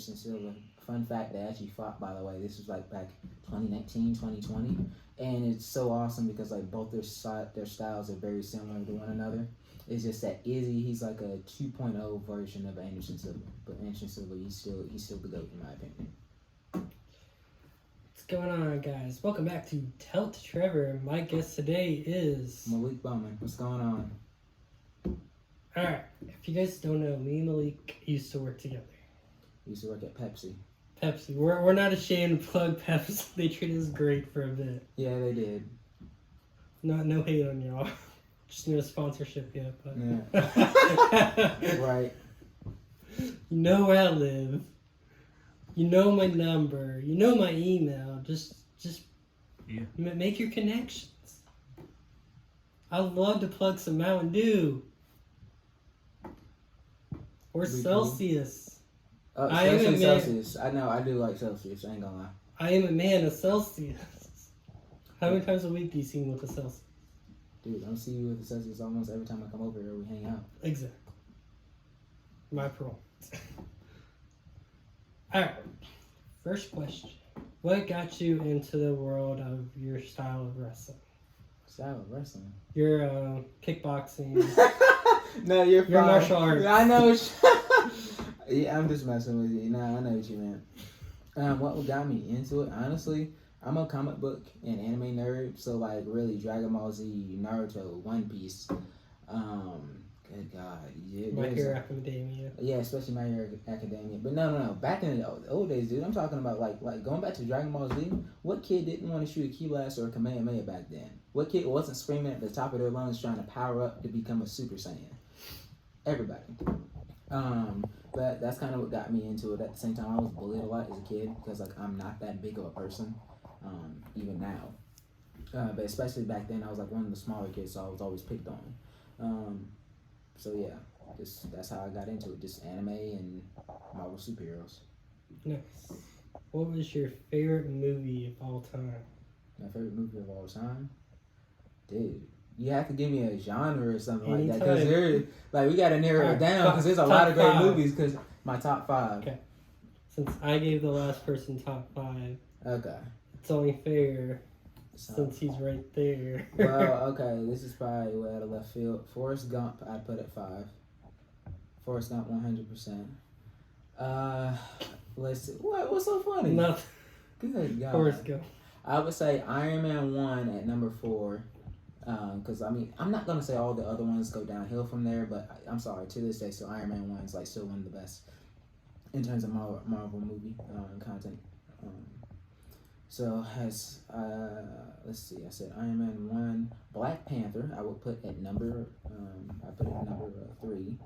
Anderson Silva. Fun fact, they actually fought, by the way. This was like back 2019, 2020. And it's so awesome because like both their styles are very similar to one another. It's just that Izzy, he's like a 2.0 version of Anderson Silva. But Anderson Silva, he's still the GOAT in my opinion. What's going on, guys? Welcome back to Tell It to Trevor. My guest today is Malik Bowman. What's going on? Alright, if you guys don't know, me and Malik used to work together. We used to work at Pepsi. Pepsi. We're not ashamed to plug Pepsi. They treated us great for a bit. Yeah, they did. No hate on y'all. Just no sponsorship yet, but yeah. Right. You know where I live. You know my number. You know my email. Just make your connections. I'd love to plug some Mountain Dew. Or Celsius. Oh, especially Celsius. I know, I do like Celsius. I ain't gonna lie. I am a man of Celsius. How many times a week do you see me with a Celsius? Dude, I see you with the Celsius almost every time I come over here. We hang out. Exactly. My parole. Alright. First question. What got you into the world of your style of wrestling? Style of wrestling? Your kickboxing. No, you're fine. Your martial arts. I know. Yeah, I'm just messing with you. Nah, I know what you meant. What got me into it? Honestly, I'm a comic book and anime nerd, so like really Dragon Ball Z, Naruto, One Piece. Good God, yeah, My Hero Academia. Yeah, especially My Hero Academia. But no. Back in the old days, dude, I'm talking about like going back to Dragon Ball Z. What kid didn't want to shoot a Ki Blast or a Kamehameha back then? What kid wasn't screaming at the top of their lungs trying to power up to become a Super Saiyan? Everybody. But that's kind of what got me into it. At the same time, I was bullied a lot as a kid because like I'm not that big of a person, even now. But especially back then, I was like one of the smaller kids, so I was always picked on. So yeah, that's how I got into it. Just anime and Marvel superheroes. Nice. What was your favorite movie of all time? My favorite movie of all time, dude. You have to give me a genre or something Anytime. like that, because we got to narrow it down because there's a lot of great movies. Because my top 5. Okay. Since I gave the last person top 5. Okay. It's only fair since he's right there. Well, okay, this is probably way out of left field. Forrest Gump, I put at 5. Forrest Gump, 100%. Let's see. What's so funny? Nothing. Good God. Forrest Gump. I would say Iron Man 1 at number 4. Because I mean, I'm not gonna say all the other ones go downhill from there, but I'm sorry, to this day, still Iron Man 1 is like still one of the best in terms of Marvel movie content. So has let's see, I said Iron Man 1, Black Panther. I would put at number I put it at number 3.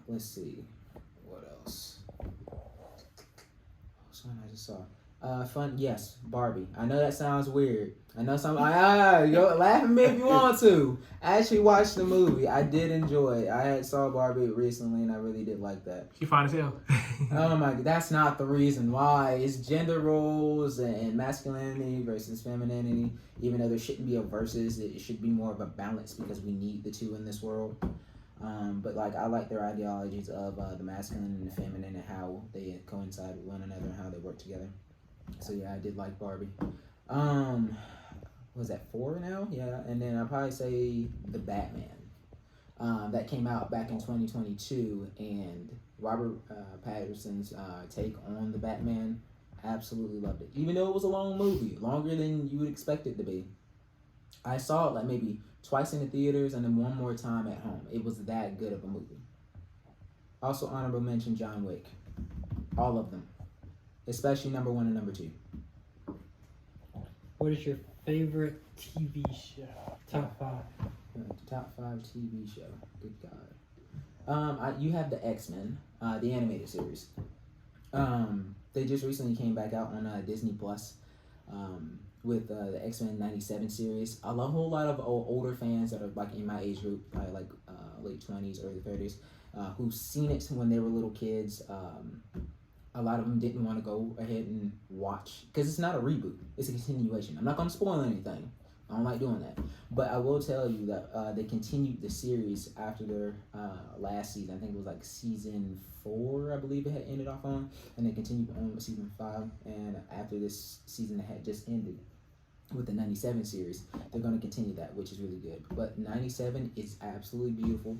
Let's see, what else? What's one I just saw? Yes, Barbie. I know that sounds weird. I know some yo, laugh at me if you want to. I actually watched the movie. I did enjoy it. I had saw Barbie recently and I really did like that. She fine as hell. Oh my God, that's not the reason why. It's gender roles and masculinity versus femininity. Even though there shouldn't be a versus, it should be more of a balance because we need the two in this world. But like I like their ideologies of the masculine and the feminine and how they coincide with one another and how they work together. So yeah, I did like Barbie. Was that 4 now? Yeah, and then I'd probably say the Batman. That came out back in 2022, and Robert Pattinson's take on the Batman, absolutely loved it. Even though it was a long movie, longer than you would expect it to be. I saw it like maybe twice in the theaters and then one more time at home. It was that good of a movie. Also honorable mention, John Wick. All of them. Especially number 1 and number 2. What is your favorite TV show? Top 5. Top 5 TV show. Good God. You have the X-Men, the animated series. They just recently came back out on Disney Plus with the X-Men 97 series. A whole lot of older fans that are like in my age group, probably like late 20s, early 30s, who've seen it when they were little kids. A lot of them didn't want to go ahead and watch because it's not a reboot; it's a continuation. I'm not going to spoil anything, I don't like doing that. But I will tell you that they continued the series after their last season. I think it was like season 4, I believe it had ended off on, and they continued on with season 5. And after this season that had just ended with the 97 series, they're going to continue that, which is really good. But 97 is absolutely beautiful.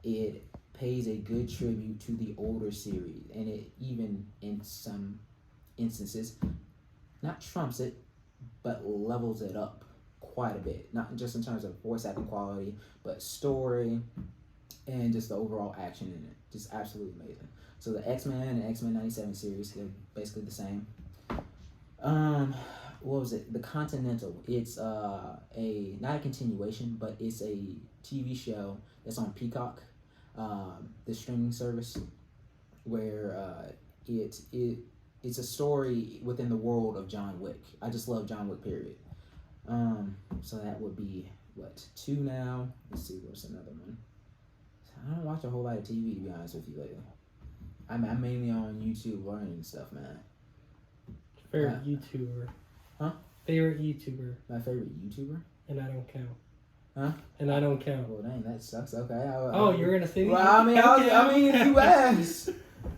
It pays a good tribute to the older series, and it even in some instances not trumps it, but levels it up quite a bit. Not just in terms of voice acting quality, but story and just the overall action in it. Just absolutely amazing. So the X-Men and X-Men 97 series, they're basically the same. What was it? The Continental. It's not a continuation, but it's a TV show that's on Peacock, the streaming service, where it's a story within the world of John Wick. I just love John Wick, period. So that would be, 2 now? Let's see, what's another one? I don't watch a whole lot of TV, to be honest with you, lately. I'm mainly on YouTube learning stuff, man. Favorite YouTuber? Huh? Favorite YouTuber? My favorite YouTuber? And I don't count. Huh? And I don't count. Well, dang, that sucks. Okay. You're gonna say? Well, I mean, you asked.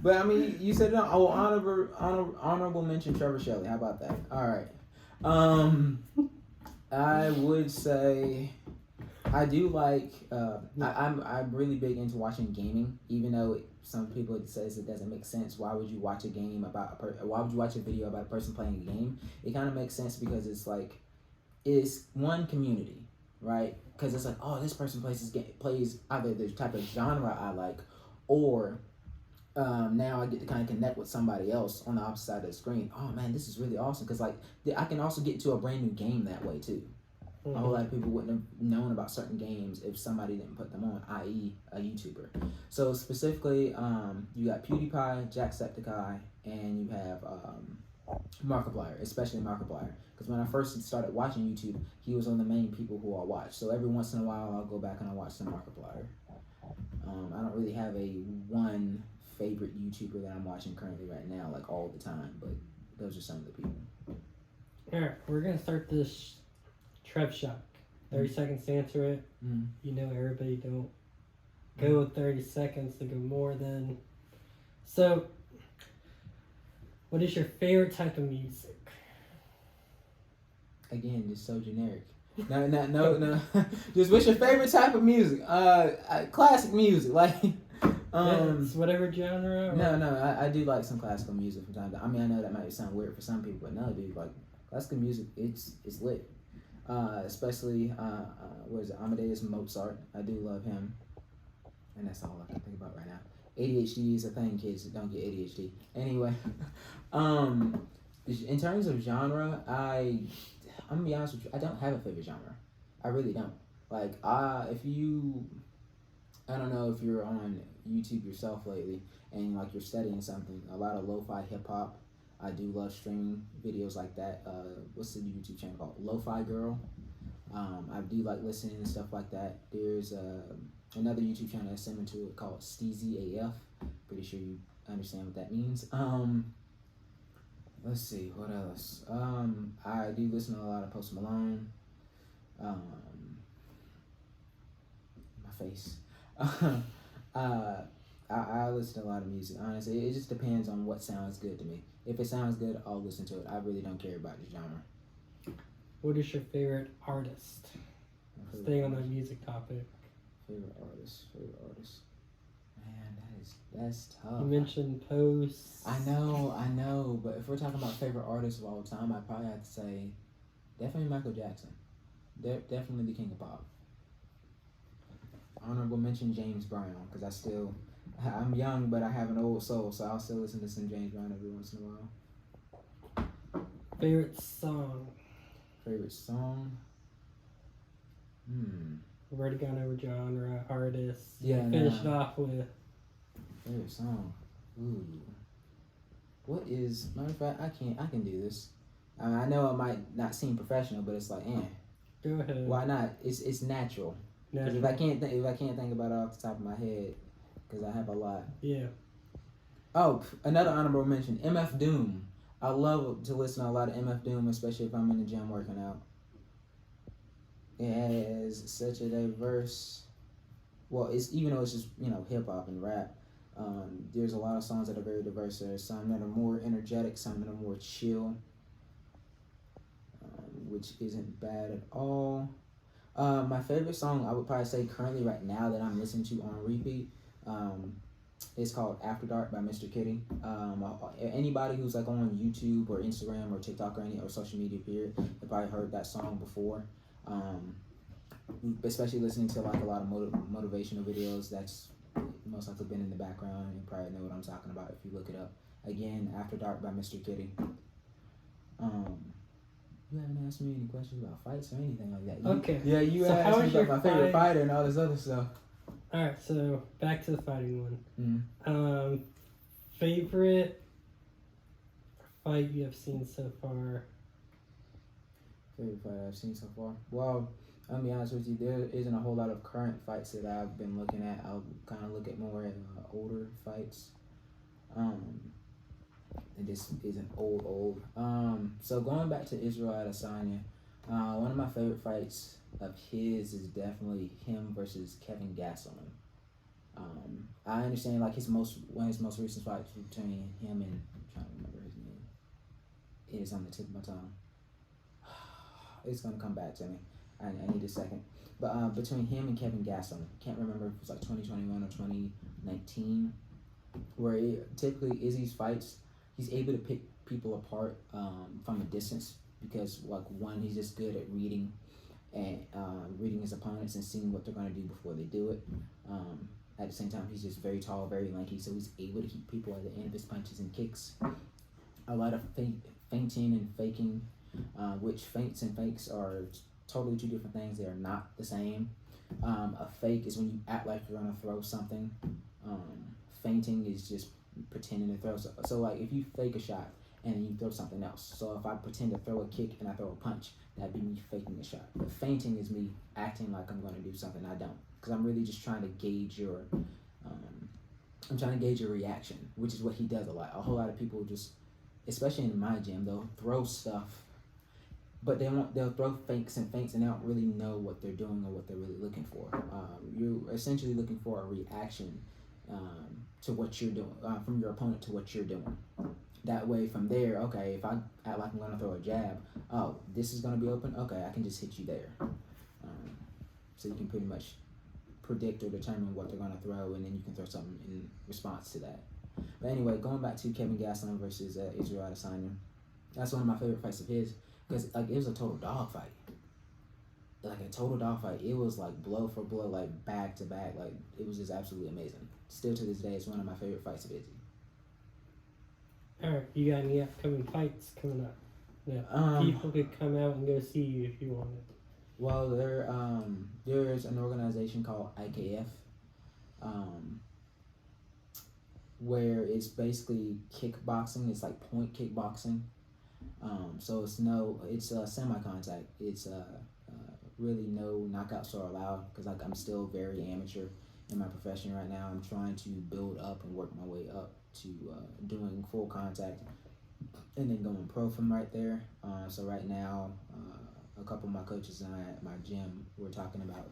But I mean, you said no. Oh, honorable mention Trevor Shelley. How about that? All right. I would say I do like. I'm really big into watching gaming, even though some people it says it doesn't make sense. Why would you watch a game about why would you watch a video about a person playing a game? It kind of makes sense because it's one community, right? Because it's like, oh, this person plays either the type of genre I like, or now I get to kind of connect with somebody else on the opposite side of the screen. Oh man, this is really awesome because I can also get to a brand new game that way too. Mm-hmm. A whole lot of people wouldn't have known about certain games if somebody didn't put them on, i.e. a YouTuber. So specifically, you got PewDiePie, Jacksepticeye, and you have Markiplier, especially Markiplier. Because when I first started watching YouTube, he was one of the main people who I watched. So every once in a while, I'll go back and I'll watch some Markiplier. I don't really have a one favorite YouTuber that I'm watching currently right now, like all the time, but those are some of the people. Alright, we're going to start this Trev Shock. 30 seconds to answer it. You know everybody don't go with 30 seconds to go more than. So, what is your favorite type of music? Again, just so generic. No. Just what's your favorite type of music? Classic music, like. It's whatever genre. Or? No. I do like some classical music from time to time. I mean, I know that might sound weird for some people, but no, dude, like classical music, it's lit. Especially what is it? Amadeus Mozart. I do love him, and that's all I can think about right now. ADHD is a thing, kids. Don't get ADHD. Anyway, in terms of genre, I'm gonna be honest with you. I don't have a favorite genre. I really don't. Like, if you, I don't know if you're on YouTube yourself lately and like you're studying something. A lot of lo-fi hip hop. I do love streaming videos like that. What's the YouTube channel called? Lo-Fi Girl. I do like listening and stuff like that. There's another YouTube channel that's similar to it called Steezy AF. Pretty sure you understand what that means. Let's see, what else? I do listen to a lot of Post Malone. My face. I listen to a lot of music. Honestly, it just depends on what sounds good to me. If it sounds good, I'll listen to it. I really don't care about the genre. What is your favorite artist? Staying on that music topic. Favorite artist. Man, that's tough. You mentioned Post. I know. But if we're talking about favorite artists of all time, I'd probably have to say definitely Michael Jackson. Definitely the king of pop. Honorable mention James Brown, because I'm young, but I have an old soul, so I'll still listen to some James Brown every once in a while. Favorite song? We've already gone over genre, artist. Yeah, Finished off with favorite song. Ooh. What is, matter of fact, I can do this. I know it might not seem professional, but it's like, Go ahead. Why not? It's natural. Because if I can't think about it off the top of my head, because I have a lot. Yeah. Oh, another honorable mention, MF Doom. I love to listen to a lot of MF Doom, especially if I'm in the gym working out. it has such a diverse. Well, it's even though it's just hip hop and rap. There's a lot of songs that are very diverse. There's some that are more energetic, some that are more chill, which isn't bad at all. My favorite song I would probably say currently right now that I'm listening to on repeat. It's called After Dark by Mr. Kitty. Anybody who's like on YouTube or Instagram or TikTok or any or social media period, they probably heard that song before. Especially listening to like a lot of motivational videos. That's most likely been in the background, and you probably know what I'm talking about if you look it up. Again, After Dark by Mr. Kitty. You haven't asked me any questions about fights or anything like that. Okay. Yeah, you so asked me about my favorite fighter and all this other stuff. Alright, so back to the fighting one. Mm-hmm. Favorite fight you have seen so far? Favorite fight I've seen so far? Well, I'll be honest with you, there isn't a whole lot of current fights that I've been looking at. I'll kind of look at more at older fights. And this isn't old. So going back to Israel Adesanya, one of my favorite fights of his is definitely him versus Kevin Gastelum. I understand like one of his most recent fights between him and I'm trying to remember his name. It is on the tip of my tongue. It's gonna come back to me. I need a second. But between him and Kevin Gastelum, can't remember if it was like 2021 or 2019, where typically Izzy's fights, he's able to pick people apart from a distance because like one, he's just good at reading and reading his opponents and seeing what they're going to do before they do it. At the same time, he's just very tall, very lanky, so he's able to keep people at the end of his punches and kicks. A lot of feinting and faking, which feints and fakes are totally two different things. They are not the same. A fake is when you act like you're going to throw something. Feinting is just pretending to throw. So like if you fake a shot and then you throw something else. So if I pretend to throw a kick and I throw a punch, that'd be me faking a shot. But feinting is me acting like I'm going to do something I don't. Because I'm really just trying to gauge your reaction, which is what he does a lot. A whole lot of people just, especially in my gym, they'll throw stuff, but they'll throw fakes and feints and they don't really know what they're doing or what they're really looking for. You're essentially looking for a reaction to what you're doing, from your opponent to what you're doing. That way from there, okay, if I act like I'm going to throw a jab, oh, this is going to be open, okay, I can just hit you there. So you can pretty much predict or determine what they're going to throw, and then you can throw something in response to that. But anyway, going back to Kevin Gastelum versus Israel Adesanya, that's one of my favorite fights of his because like it was a total dog fight. Like a total dog fight. It was like blow for blow, like back to back. Like it was just absolutely amazing. Still to this day, it's one of my favorite fights of Izzy. Alright, you got any upcoming fights coming up? Yeah, people could come out and go see you if you wanted. Well, there's an organization called IKF, where it's basically kickboxing. It's like point kickboxing. So it's semi-contact. It's really no knockouts are allowed because like I'm still very amateur in my profession right now. I'm trying to build up and work my way up to doing full contact and then going pro from right there. So right now, a couple of my coaches and I at my gym, we're talking about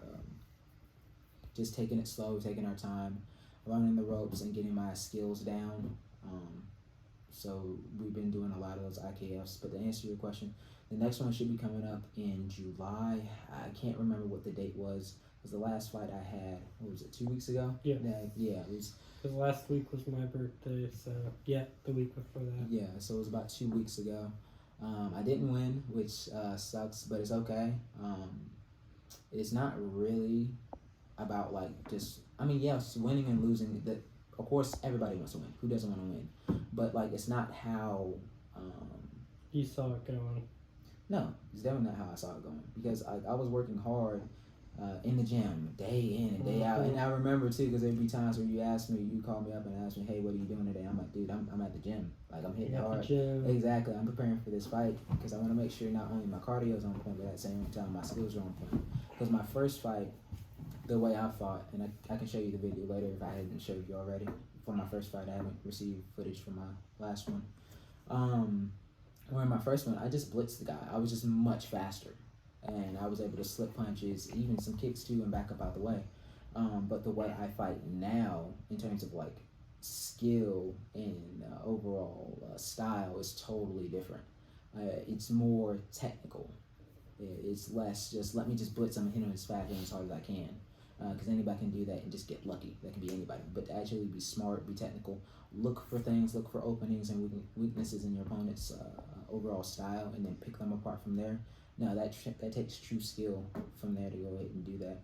just taking it slow, taking our time, learning the ropes and getting my skills down. So we've been doing a lot of those IKFs. But to answer your question, the next one should be coming up in July. I can't remember what the date was. It was the last fight I had. What was it, 2 weeks ago? Yeah. Yeah, it was. Because last week was my birthday, so yeah, the week before that. Yeah, so it was about 2 weeks ago. I didn't win, which sucks, but it's okay. It's not really about like just. I mean, yes, winning and losing. That of course everybody wants to win. Who doesn't want to win? But like, it's not how. You saw it going. No, it's definitely not how I saw it going because I was working hard in the gym day in and day out, and I remember too because there'd be times where you call me up and ask me, hey, what are you doing today? I'm like, dude, I'm at the gym, like I'm hitting hard. Exactly, I'm preparing for this fight because I want to make sure not only my cardio is on point, but at the same time my skills are on point. Because my first fight, the way I fought, and I can show you the video later if I hadn't showed you already. For my first fight, I haven't received footage from my last one. Or in my first one, I just blitzed the guy. I was just much faster. and I was able to slip punches, even some kicks too, and back up out the way. But the way I fight now, in terms of like skill and overall style, is totally different. It's more technical. It's less just let me just blitz him and hit him as fast and as hard as I can. Because anybody can do that and just get lucky. That can be anybody. But to actually be smart, be technical, look for things, look for openings and weaknesses in your opponent's overall style, and then pick them apart from there. Now that takes true skill from there to go ahead and do that.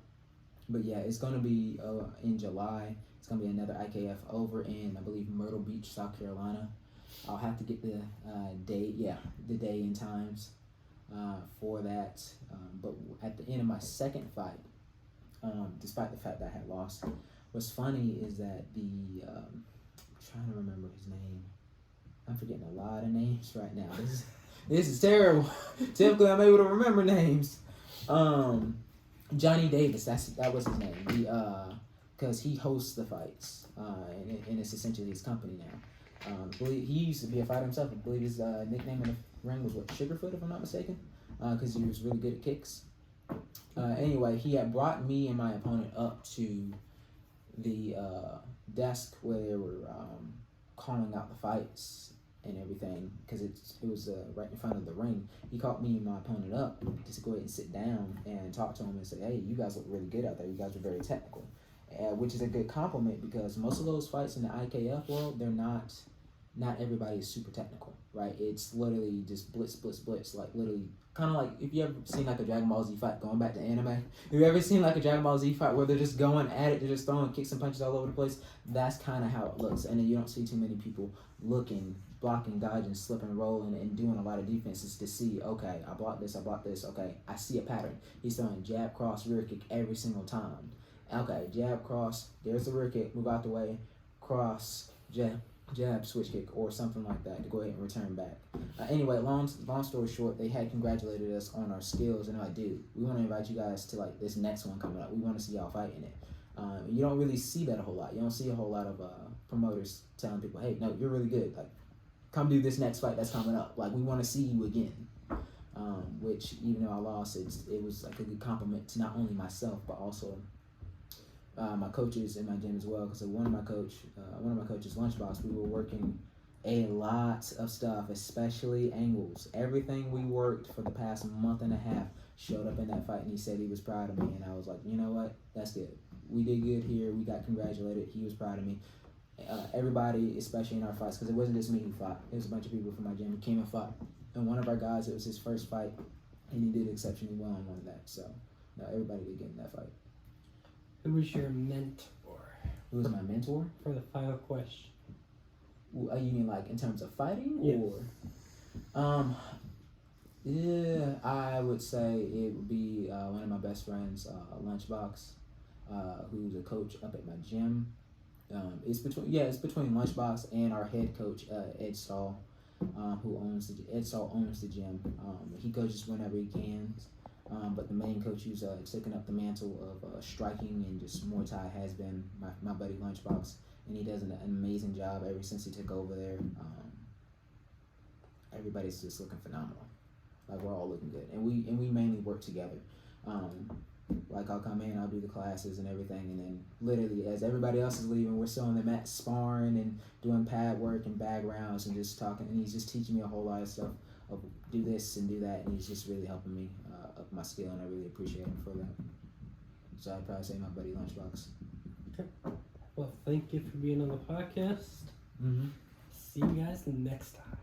But yeah, it's going to be in July. It's going to be another IKF over in, I believe, Myrtle Beach, South Carolina. I'll have to get the date, the day and times for that. But at the end of my second fight, despite the fact that I had lost, what's funny is that I'm trying to remember his name. I'm forgetting a lot of names right now. This is terrible. Typically, I'm able to remember names. Johnny Davis, that was his name. Because he hosts the fights, and it's essentially his company now. He used to be a fighter himself. I believe his nickname in the ring was Sugarfoot, if I'm not mistaken, because he was really good at kicks. Anyway, he had brought me and my opponent up to the desk where they were calling out the fights and everything, because it was right in front of the ring. He called me and my opponent up just to go ahead and sit down and talk to him and say, hey, you guys look really good out there. You guys are very technical, which is a good compliment, because most of those fights in the IKF world, they're not everybody is super technical, right? It's literally just blitz, like literally kind of like if you ever seen like a Dragon Ball Z fight, going back to anime. Have you ever seen like a Dragon Ball Z fight where they're just going at it, they're just throwing kicks and punches all over the place? That's kind of how it looks. And then you don't see too many people looking, blocking, dodging, slipping, rolling, and doing a lot of defenses to see, okay, I blocked this, okay, I see a pattern. He's throwing jab, cross, rear kick every single time. Okay, jab, cross, there's the rear kick, move out the way, cross, jab, switch kick, or something like that to go ahead and return back. Anyway, long story short, they had congratulated us on our skills, and I do. We want to invite you guys to like this next one coming up. We want to see y'all fighting it. You don't really see that a whole lot. You don't see a whole lot of promoters telling people, hey, no, you're really good. Like, come do this next fight that's coming up. Like, we want to see you again. Which, even though I lost, it was like a good compliment to not only myself, but also my coaches in my gym as well. Because one of my coaches, Lunchbox, we were working a lot of stuff, especially angles. Everything we worked for the past month and a half showed up in that fight, and he said he was proud of me. And I was like, you know what? That's good. We did good here. We got congratulated. He was proud of me. Everybody, especially in our fights, because it wasn't just me who fought. It was a bunch of people from my gym who came and fought. And one of our guys, it was his first fight, and he did exceptionally well on one of that. So, no, everybody did get in that fight. Who was your mentor? Who was my mentor? For the final question. You mean like in terms of fighting? Yes. Or? Yeah, I would say it would be one of my best friends, Lunchbox, who's a coach up at my gym. It's between Lunchbox and our head coach, Ed Stahl, who owns the gym. He coaches whenever he can. But the main coach who's taken up the mantle of striking and just Muay Thai has been my buddy Lunchbox, and he does an amazing job ever since he took over there. Everybody's just looking phenomenal. Like, we're all looking good, and we mainly work together. Like, I'll come in, I'll do the classes and everything, and then literally as everybody else is leaving, we're still on the mat sparring and doing pad work and bag rounds and just talking, and he's just teaching me a whole lot of stuff. Do this and do that, and he's just really helping me up my skill, and I really appreciate him for that. So I'd probably say my buddy Lunchbox. Okay. Well, thank you for being on the podcast. Mm-hmm. See you guys next time.